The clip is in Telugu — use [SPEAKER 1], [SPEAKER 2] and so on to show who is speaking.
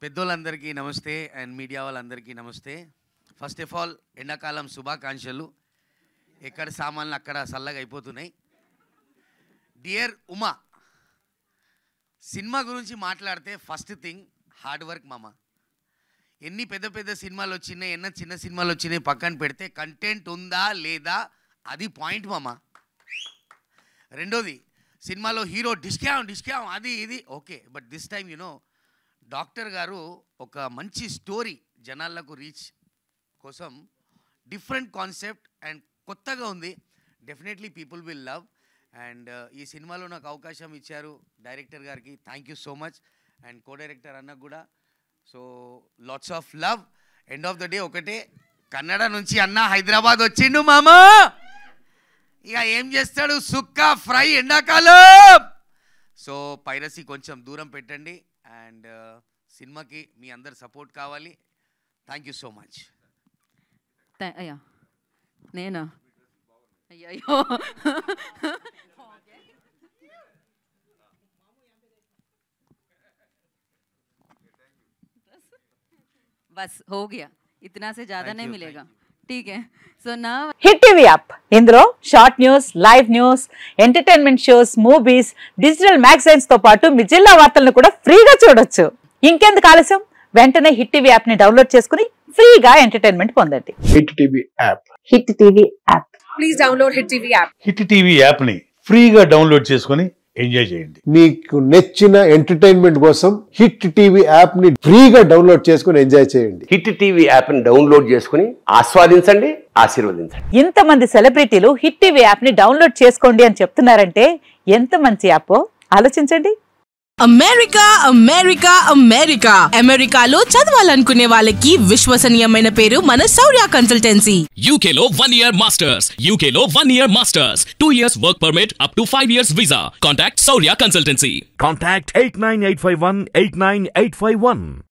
[SPEAKER 1] పెద్దోళ్ళందరికీ నమస్తే అండ్ మీడియా వాళ్ళందరికీ నమస్తే. ఫస్ట్ ఆఫ్ ఆల్ ఎండాకాలం శుభాకాంక్షలు. ఎక్కడ సామాన్లు అక్కడ చల్లగా అయిపోతున్నాయి. డియర్ ఉమా, సినిమా గురించి మాట్లాడితే ఫస్ట్ థింగ్ హార్డ్ వర్క్ మామ. ఎన్ని పెద్ద పెద్ద సినిమాలు వచ్చినాయి, ఎన్న చిన్న సినిమాలు వచ్చినాయి పక్కన పెడితే కంటెంట్ ఉందా లేదా అది పాయింట్ మామ. రెండోది, సినిమాలో హీరో డిస్కామ్ అది ఇది okay, but this time you know doctor గారు ఒక మంచి స్టోరీ జనాలకు రీచ్ కోసం డిఫరెంట్ కాన్సెప్ట్ అండ్ కొత్తగా ఉంది. Definitely people will love. And ఈ సినిమాలో నాకు అవకాశం ఇచ్చారు డైరెక్టర్ గారికి, thank you so much. And co director అన్నకు కూడా. So lots of love. End of the day ఒకటే, కన్నడ నుంచి అన్న హైదరాబాద్ వచ్చిండు మామా, ఇక ఏం చేస్తాడు సుక్క ఫ్రై ఎండాకాలం. సో పైరసీ కొంచెం దూరం పెట్టండి అండ్ సినిమాకి మీ అందరు సపోర్ట్ కావాలి. Thank you so much.
[SPEAKER 2] అయ్యా నేనా అయ్యో बस हो गया, इतना से ज्यादा नहीं मिलेगा, ठीक है. So now
[SPEAKER 3] hit TV app, ఇందులో short news, live news, entertainment shows, movies, digital magazines తో పాటు మీ జిల్లా వార్తలను కూడా ఫ్రీగా చూడొచ్చు. ఇంకెందుకు ఆలస్యం, వెంటనే హిట్ టీవీ యాప్ ని డౌన్లోడ్ చేసుకుని ఫ్రీగా ఎంటర్టైన్మెంట్ పొందండి.
[SPEAKER 4] Hit TV app.
[SPEAKER 3] Hit TV app,
[SPEAKER 5] please download hit TV app.
[SPEAKER 6] Hit TV app ని ఫ్రీగా డౌన్లోడ్ చేసుకుని ఎంజాయ్ చేయండి.
[SPEAKER 4] మీకు నచ్చిన ఎంటర్టైన్మెంట్ కోసం హిట్ టీవీ యాప్ ని ఫ్రీగా డౌన్లోడ్ చేసుకుని ఎంజాయ్ చేయండి.
[SPEAKER 7] హిట్ టీవీ యాప్ ని డౌన్లోడ్ చేసుకుని ఆస్వాదించండి, ఆశీర్వదించండి.
[SPEAKER 3] ఇంతమంది సెలబ్రిటీలు హిట్ టీవీ యాప్ ని డౌన్లోడ్ చేసుకోండి అని చెప్తున్నారంటే ఎంత మంచి యాప్ ఆలోచించండి.
[SPEAKER 5] అమెరికా అమెరికా అమెరికా అమెరికాలో చదవాలనుకునే వాళ్ళకి విశ్వసనీయమైన పేరు మన శౌర్య కన్సల్టెన్సీ.
[SPEAKER 8] UK లో 1 year masters, UK లో 1 year masters, 2 years work permit up to 5 years visa. Contact Saurya Consultancy.
[SPEAKER 9] Contact 89851 89851.